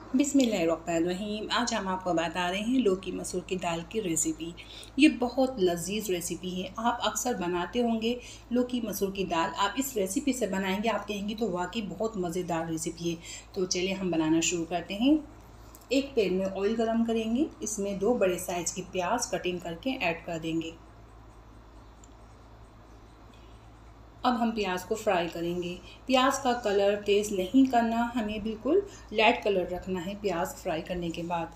बिस्मिल्लाहिर्रहमानिर्रहीम। आज हम आपको बता रहे हैं लौकी मसूर की दाल की रेसिपी। ये बहुत लजीज रेसिपी है, आप अक्सर बनाते होंगे लौकी मसूर की दाल। आप इस रेसिपी से बनाएंगे, आप कहेंगे तो वाकई बहुत मज़ेदार रेसिपी है। तो चलिए हम बनाना शुरू करते हैं। एक पैन में ऑयल गरम करेंगे, इसमें 2 बड़े साइज़ की प्याज कटिंग करके ऐड कर देंगे। अब हम प्याज को फ्राई करेंगे। प्याज का कलर तेज़ नहीं करना, हमें बिल्कुल लाइट कलर रखना है प्याज फ्राई करने के बाद।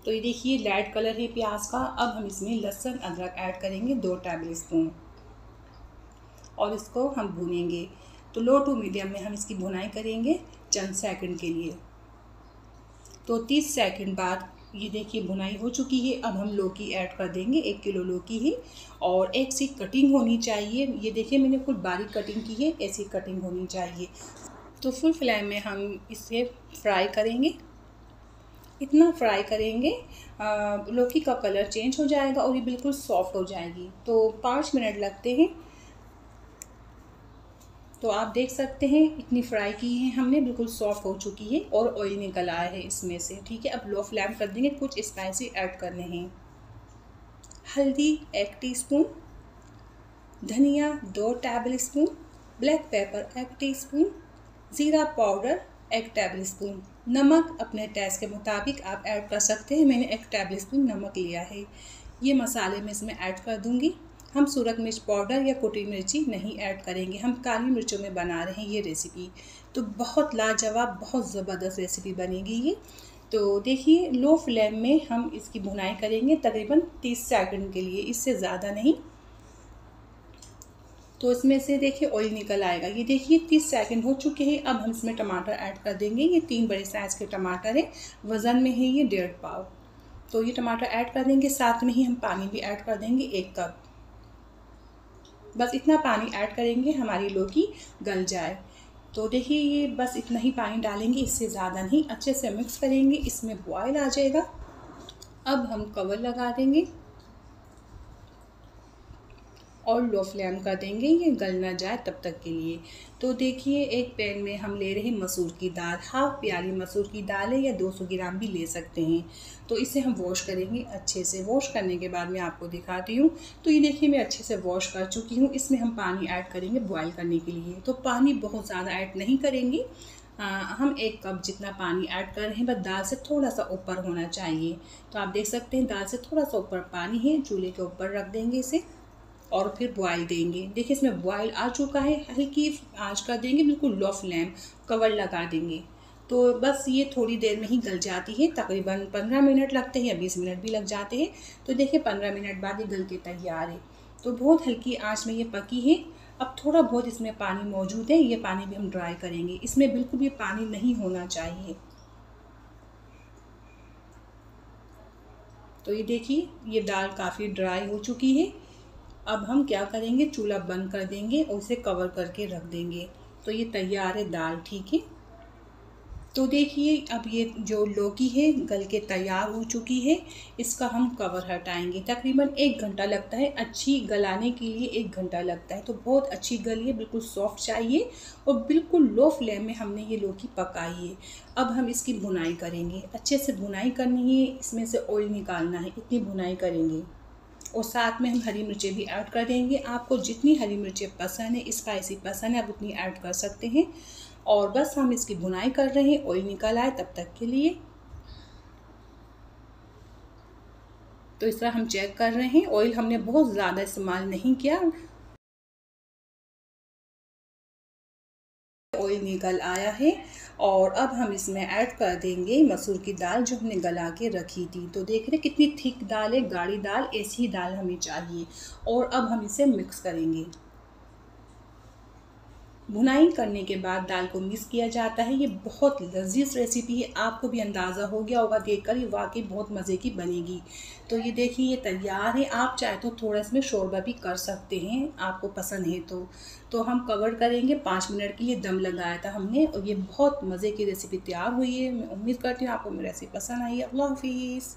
तो ये देखिए लाइट कलर है प्याज का। अब हम इसमें लहसुन अदरक ऐड करेंगे 2 टेबल स्पून और इसको हम भूनेंगे। तो लो टू मीडियम में हम इसकी भुनाई करेंगे चंद सेकंड के लिए। तो 30 सेकंड बाद ये देखिए भुनाई हो चुकी है। अब हम लौकी ऐड कर देंगे, 1 किलो लौकी है और एक सी कटिंग होनी चाहिए। ये देखिए मैंने कुछ बारीक कटिंग की है, ऐसी कटिंग होनी चाहिए। तो फुल फ्लेम में हम इसे फ्राई करेंगे। इतना फ्राई करेंगे लौकी का कलर चेंज हो जाएगा और ये बिल्कुल सॉफ्ट हो जाएगी। तो 5 मिनट लगते हैं। तो आप देख सकते हैं इतनी फ्राई की है हमने, बिल्कुल सॉफ्ट हो चुकी है और ऑयल निकल आया है इसमें से। ठीक है, अब लो फ्लेम कर देंगे। कुछ स्पाइसी ऐड करने हैं। हल्दी 1 टीस्पून, धनिया 2 table spoon, black pepper 1 teaspoon, ज़ीरा पाउडर 1 टेबल स्पून, नमक अपने टेस्ट के मुताबिक आप ऐड कर सकते हैं। मैंने 1 टेबल स्पून नमक लिया है। ये मसाले मैं इसमें ऐड कर दूंगी। हम सूरत मिर्च पाउडर या कुटी मिर्ची नहीं ऐड करेंगे, हम काली मिर्चों में बना रहे हैं ये रेसिपी। तो बहुत लाजवाब, बहुत ज़बरदस्त रेसिपी बनेगी ये। तो देखिए लो फ्लेम में हम इसकी भुनाई करेंगे तकरीबन 30 सेकंड के लिए, इससे ज़्यादा नहीं। तो इसमें से देखिए ऑयल निकल आएगा। ये देखिए 30 सेकंड हो चुके हैं। अब हम इसमें टमाटर ऐड कर देंगे। ये 3 बड़े साइज़ के टमाटर है, वज़न में है ये 1.5 पाव। तो ये टमाटर ऐड कर देंगे, साथ में ही हम पानी भी ऐड कर देंगे 1 कप। बस इतना पानी ऐड करेंगे हमारी लौकी गल जाए। तो देखिए ये बस इतना ही पानी डालेंगे, इससे ज़्यादा नहीं। अच्छे से मिक्स करेंगे, इसमें बॉयल आ जाएगा। अब हम कवर लगा देंगे और लो फ्लेम कर देंगे, ये गल ना जाए तब तक के लिए। तो देखिए एक पैन में हम ले रहे हैं मसूर की दाल। हाफ प्याली मसूर की दाल है या 200 ग्राम भी ले सकते हैं। तो इसे हम वॉश करेंगे अच्छे से। वॉश करने के बाद मैं आपको दिखाती हूँ। तो ये देखिए मैं अच्छे से वॉश कर चुकी हूँ। इसमें हम पानी ऐड करेंगे बॉयल करने के लिए। तो पानी बहुत ज़्यादा ऐड नहीं करेंगे। हम 1 कप जितना पानी ऐड कर रहे हैं, बस दाल से थोड़ा सा ऊपर होना चाहिए। तो आप देख सकते हैं दाल से थोड़ा सा ऊपर पानी है। चूल्हे के ऊपर रख देंगे इसे और फिर बॉयल देंगे। देखिए इसमें बॉयल आ चुका है। हल्की आंच कर देंगे, बिल्कुल लो फ्लेम, कवर लगा देंगे। तो बस ये थोड़ी देर में ही गल जाती है। तकरीबन 15 मिनट लगते हैं या 20 मिनट भी लग जाते हैं। तो देखिए 15 मिनट बाद ये गल के तैयार है। तो बहुत हल्की आंच में ये पकी है। अब थोड़ा बहुत इसमें पानी मौजूद है, ये पानी भी हम ड्राई करेंगे। इसमें बिल्कुल भी पानी नहीं होना चाहिए। तो ये देखिए ये दाल काफ़ी ड्राई हो चुकी है। अब हम क्या करेंगे, चूल्हा बंद कर देंगे और उसे कवर करके रख देंगे। तो ये तैयार है दाल। ठीक है, तो देखिए अब ये जो लौकी है गल के तैयार हो चुकी है। इसका हम कवर हटाएंगे। तकरीबन 1 घंटा लगता है, अच्छी गलाने के लिए 1 घंटा लगता है। तो बहुत अच्छी गली है, बिल्कुल सॉफ्ट चाहिए और बिल्कुल लो फ्लेम में हमने ये लौकी पकाई है। अब हम इसकी भुनाई करेंगे, अच्छे से भुनाई करनी है, इसमें से ऑयल निकालना है, इतनी भुनाई करेंगे। और साथ में हम हरी मिर्चें भी ऐड कर देंगे। आपको जितनी हरी मिर्चें पसंद है, स्पाइसी पसंद है, आप उतनी ऐड कर सकते हैं। और बस हम इसकी भुनाई कर रहे हैं, ऑयल निकल आए तब तक के लिए। तो इस तरह हम चेक कर रहे हैं। ऑयल हमने बहुत ज़्यादा इस्तेमाल नहीं किया। ऑयल निकल आया है और अब हम इसमें ऐड कर देंगे मसूर की दाल जो हमने गला के रखी थी। तो देख रहे कितनी थिक दाल है, गाढ़ी दाल, ऐसी ही दाल हमें चाहिए। और अब हम इसे मिक्स करेंगे। भुनाई करने के बाद दाल को मिक्स किया जाता है। ये बहुत लजीज रेसिपी है, आपको भी अंदाज़ा हो गया होगा देखकर, ये वाकई बहुत मज़े की बनेगी। तो ये देखिए ये तैयार है। आप चाहे तो थोड़ा इसमें शोरबा भी कर सकते हैं, आपको पसंद है तो हम कवर करेंगे। 5 मिनट के लिए दम लगाया था हमने और ये बहुत मज़े की रेसिपी तैयार हुई है। मैं उम्मीद करती हूँ आपको मेरी रेसिपी पसंद आई है। अल्लाह हाफिज़।